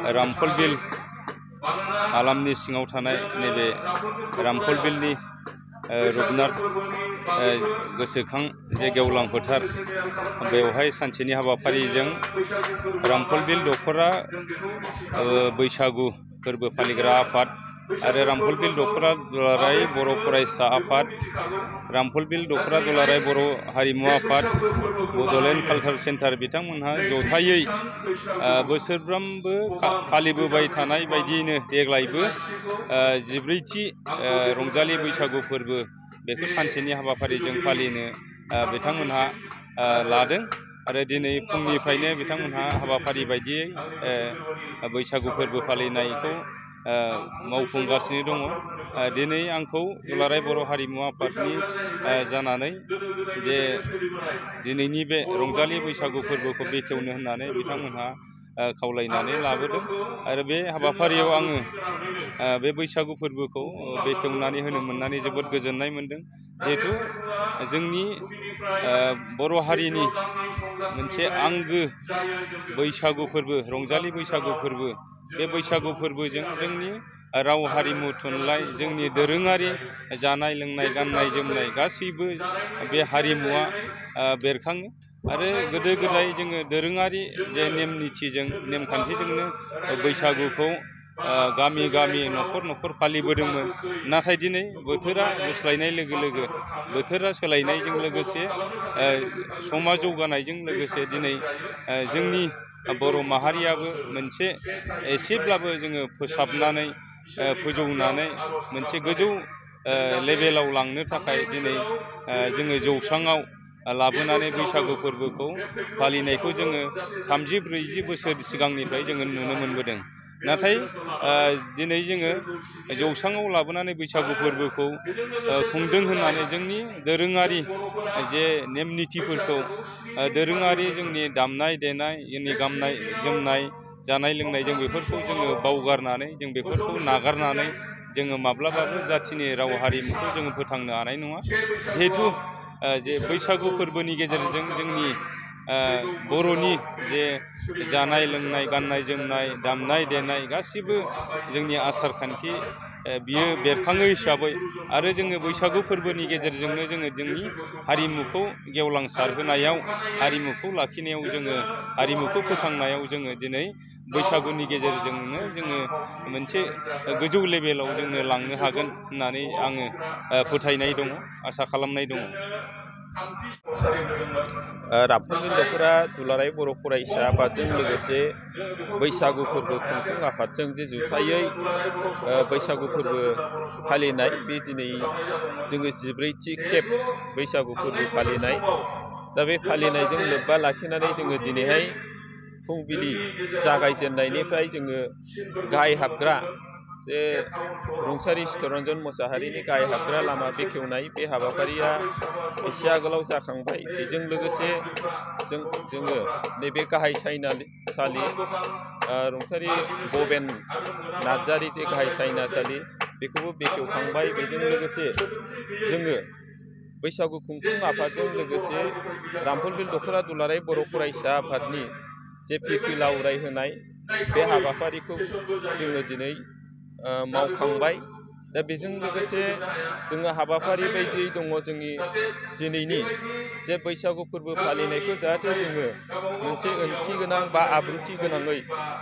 रामफल बिल हालामनि सिङाव थानाय नैबे रामफल बिलनि रुपनाथ गोसोखां जे गेवलां फोथार बेवहाय सानसेनि हाबाफारिजों रामफल बिल दख'रा बैसागु फोरबो फालिग्रा आफाद आरो रामफल बिल दख'रा दुलाराय बर' फरायसा आफाद, रामफल बिल दख'रा दुलाराय बर' हारिमु आफाद, बड'लेण्ड कालचार सेन्टार बिथांमोनहा जथायै बोसोरफ्रोमबो फालिबोबाय थानाय बायदियैनो देग्लायबो 14थि रंजालि बैसागु फोरबो बेखौ सानसेनि हाबाफारिजों फालिनो बिथांमोनहा लादों आरो दिनै फुंनिफ्रायनो बिथांमोनहा हाबाफारि बायदियै बैसागु फोरबो फालिनायखौ मावफुंगासिनो दङ। दिनै आंखौ दुलाराय बर' हारिमु आफादनि जानानै जे दिनैनि बे रंजालि बैसागु फोरबोखौ बेखेवनो होननानै बिथांमोनहा खावलायनानै लाबोदों आरो बे हाबाफारियाव आङो बे बैसागु फोरबोखौ बेखेवनानै होनो मोननानै जोबोद गोजोननाय मोनदों। जिहेथु जोंनि बर' हारिनि मोनसे आंगो बैसागु फोरबो रंजालि बैसागु फोरबो, बे बैसागु फोरबोजों जोंनि राव हारिमु थुनलाइ, जोंनि दोरोङारि जानाय लोंनाय गाननाय जोमनाय गासैबो बे हारिमुवा बेरखाङो आरो गोदो गोदाय जोङो दोरोङारि जे नेम निथिजों नेमखान्थिजोंनो बैसागुखौ गामि गामि न'खर न'खर फालिबोदोंमोन। नाथाय दिनै बोथोरा गुस्लायनाय लोगो लोगो, बोथोरा सोलायनायजों लोगोसे समा जौगानायजों लोगोसे दिनै जोंनि बर' माहारियाबो मोनसे एसेब्लाबो जोङो फोसाबनानै फोजौनानै मोनसे गोजौ लेभेलाव लांनो थाखाय दिनै जोङो जौस्राङाव लाबोनानै बैसागु फोरबोखौ फालिनायखौ जोङो 30-40 बोसोर सिगांनिफ्राय जोङो नुनो मोनबोदों। नाथाय दिनै जोङो जौस्राङाव लाबोनानै बैसागु फोरबोखौ खुंदों होननानै जोंनि दोरोङारि जे नेम निथिफोरखौ, दोरोङारि जोंनि दामनाय देनाय, जोंनि गाननाय जोमनाय, जानाय लोंनाय, जों बेफोरखौ जोङो बावगारनानै, जों बेफोरखौ नागारनानै जोङो माब्लाबाबो जाथिनि राव हारिमुखौ जोङो फोथांनो हानाय नङा। जिहेथु जे बैसागु फोरबोनि गेजेरजों जोंनि बर'नि जे जानाय लोंनाय, गाननाय जोमनाय, दामनाय देनाय गासिबो जोंनि आसार खान्थि बियो बेरखाङो हिसाबै आरो जोङो बैसागु फोरबोनि गेजेरजोंनो जोङो जोंनि हारिमुखौ गेवलांसार होनायाव, हारिमुखौ लाखिनायाव, जोङो हारिमुखौ फोथांनायाव जोङो दिनै बैसागुनि गेजेरजोंनो जोङो मोनसे गोजौ लेभेलाव जोंनो लांनो हागोन होननानै आङो फोथायनाय दङ, आसा खालामनाय दङ। रामफल बिल दख'रा दुलाराय बर' फरायसा आफादजों लोगोसे बैसागु फोरबो खुंफुं आफादजों जे जथायै बैसागु फोरबो फालिनाय, बे दिनै जोङो 14थि खेब बैसागु फोरबो फालिनाय। दा बे फालिनायजों लोब्बा लाखिनानै जोङो दिनैहाय फुंबिलि जागायजेननायनिफ्राय जोङो गाहाय हाबग्रा जे रुंसारि चित्तरन्जन मोसाहारिनि गाहाय हाबग्रा लामा बेखेवनाय बे हाबाफारिया एसे आगोलाव जाखांबाय। बेजों लोगोसे जोङो नैबे गाहाय सायनासालि रुंसारि भबेन नार्जारि जे गाहाय सायनासालि बेखौबो बेखेवखांबाय। बेजों लोगोसे जोङो बैसागु खुंफुं आफादजों लोगोसे रामफल बिल दख'रा दुलाराय बर' फरायसा आफादनि जे फिरफिला उरायहोनाय बे हाबाफारिखौ जोङो दिनै मावखांबाय। दा बेजों लोगोसे जोङो हाबाफारि बायदियै दङ जोंनि दिनैनि जे बैसागु फोरबो फालिनायखौ जाहाथे जोङो मोनसे ओंथि गोनां बा आब्रुथि गोनाङै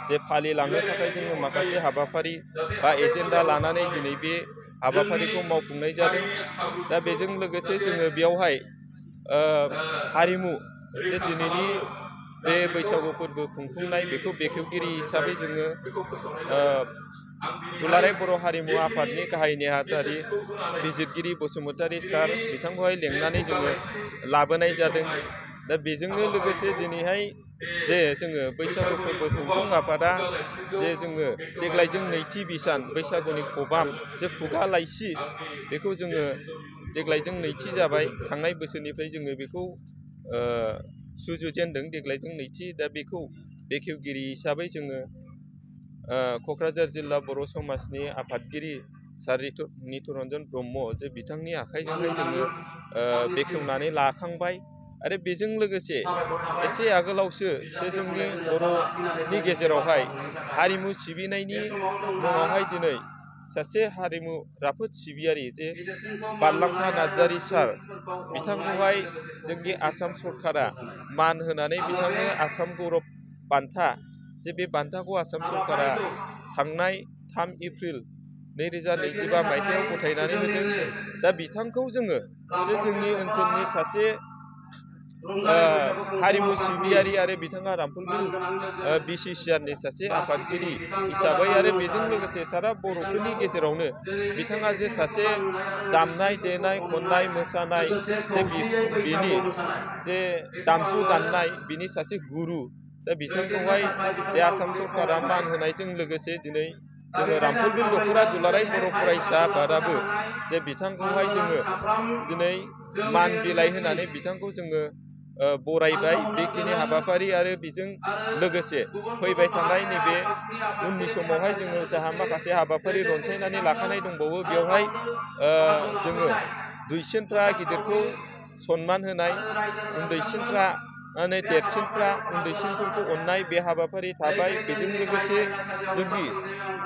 जे फालिलांनो थाखाय जोङो माखासे हाबाफारि बा एजेन्डा लानानै दिनै बे हाबाफारिखौ मावफुंनाय जादों। दा बेजों लोगोसे जोङो बेयावहाय हारिमु जे दिनैनि बे बैसागु फोरबो खुंफुंनाय बेखौ बेखेवगिरि हिसाबै जोङो दुलाराय बर' हारिमु आफादनि गाहाय नेहाथारि बिजिरगिरि बसुमतारी सार बिथांखौहाय लेंनानै जोङो लाबोनाय जादों। दा बेजोंनो लोगोसे दिनैहाय जे जोङो बैसागु फोरबो खुंफुं आफादा जे जोङो देग्लायजों नैथि बिसान बैसागुनि खबाम जे खुगा लाइसि बेखौ जोङो देग्लायजों नैथि जाबाय। थांनाय बोसोरनिफ्राय जोङो बेखौ सुजुजेनदों, देग्लायजों नैथि। दा बेखौ बेखेवगिरि हिसाबै जोङो क'क्राझार जिल्ला बर' समाजनि आफादगिरि सार नितरन्जन ब्रह्म जे बिथांनि आखाइजोंहाय जोङो बेखेवनानै लाखांबाय आरो बेजों लोगोसे एसे आगोलावसो जे जोंनि बर'नि गेजेरावहाय हारिमु सिबिनायनि मुङावहाय दिनै सासे हारिमु राफोद सिबियारि जे बारलांफा नार्जारी सार बिथांखौहाय जोंनि आसाम सरकारा मान होनानै बिथांनो आसाम गौरब बान्था जे बे बान्थाखौ आसाम सरकारा थांनाय 3 एप्रिल 2025 मायथाइयाव गथायनानै होदों। दा बिथांखौ जोङो जे जोंनि ओनसोलनि सासे हारिमु सिबियारि आरो बिथाङा रामफलबिल BCCRनि सासे आफादगिरि हिसाबै आरो बेजों लोगोसे सारा बर'फोरनि गेजेरावनो बिथाङा जे सासे दामनाय देनाय खननाय मोसानाय जे बिनि जे दामजु दामनाय बिनि सासे गुरु। दा बिथांखौहाय जे आसाम सरकारा मान होनायजों लोगोसे दिनै जोङो रामफलबिल दख'रा दुलाराय बर' फरायसा आफादाबो जे बिथांखौहाय जोङो दिनै मान बिलाइ होनानै बिथांखौ जोङो बरायबाय। बेखिनि हाबाफारि आरो बेजों लोगोसे फैबाय थानाय नैबे उननि समावहाय जोङो जाहा माखासे हाबाफारि रनसायनानै लाखानाय दंबावो। बेवहाय जोङो दुइसिनफ्रा गिदिरखौ सनमान होनाय, उन्दैसिनफ्रा देरसिनफ्रा उन्दैसिनफोरखौ अननाय बे हाबाफारि थाबाय। बेजों लोगोसे जोंनि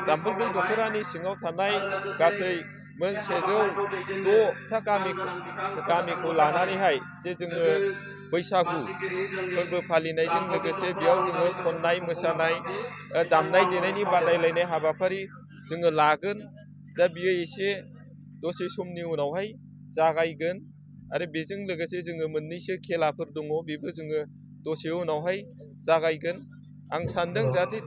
रामफलबिल दख'रानि सिङाव थानाय गासै 106था गामिखौ लानानैहाय जे जोङो बैसागु फोरबो फालिनायजों लोगोसे बेयाव जोङो खननाय मोसानाय दामनाय देनायनि बादायलायनाय हाबाफारि जोङो लागोन। दा बियो एसे दसे समनि उनावहाय जागायगोन आरो बेजों लोगोसे जोङो मोननैसो खेलाफोर दङ, बेबो जोङो दसे उनावहाय जागायगोन। आं सान्दों जाहाथे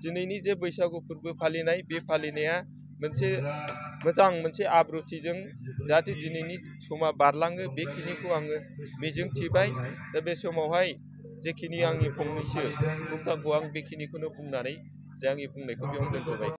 दिनैनि जे बैसागु फोरबो फालिनाय बे फालिनाया मोनसे आब्रुथिजों जाहाथे दिनैनि समा बारलाङो बेखिनिखौ आङो मिजिंथिबाय। दा बे समावहाय जेखिनि आंनि फंनैसो बुंनांगौ आं बेखिनिखौनो बुंनानै जे आंनि बुंनायखौ बेयावनो दोनथ'बाय।